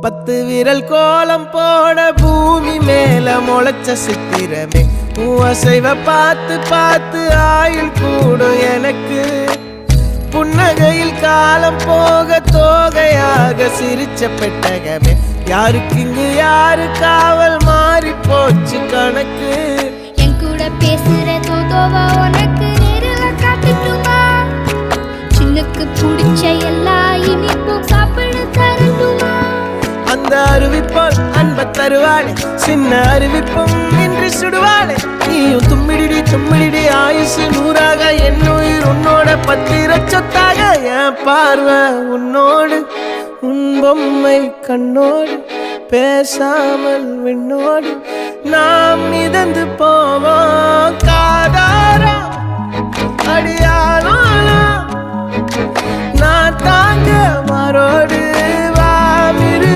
10 விரல் கோலம் போட பூமி மேல முளைச்ச சித்திரமே அசைவ பார்த்து பார்த்து ஆயுள் கூடும் எனக்கு புன்னகையில் காலம் போக தோகையாக சிரிச்ச பெட்டகமே யாருக்கு இங்கு யாரு காவல் மாறி போச்சு கணக்கு என் கூட பேசுற தோதோவா உனக்கு நேரில் காட்டுட்டுமா சின்னுக்கு பிடிச்ச எல்லா இனிப்பும் சாப்பிட தரட்டுமா அந்த அறிவிப்பால் அன்ப தருவாளே சின்ன அறிவிப்பும் இன்று சுடுவாளே நீயும் தும்மிடி தும்மிடி ஆயுசு 100ஆக என் உயிர் உன்னோட 10 சொத்தாக என் பார்வை உன்னோடு உன் பொம்மை கண்ணோடு பேசாமல் விண்ணோடு நாம் மிதந்து போவோம் காதாரா அடியாளோ நான் தாங்க மாறோடு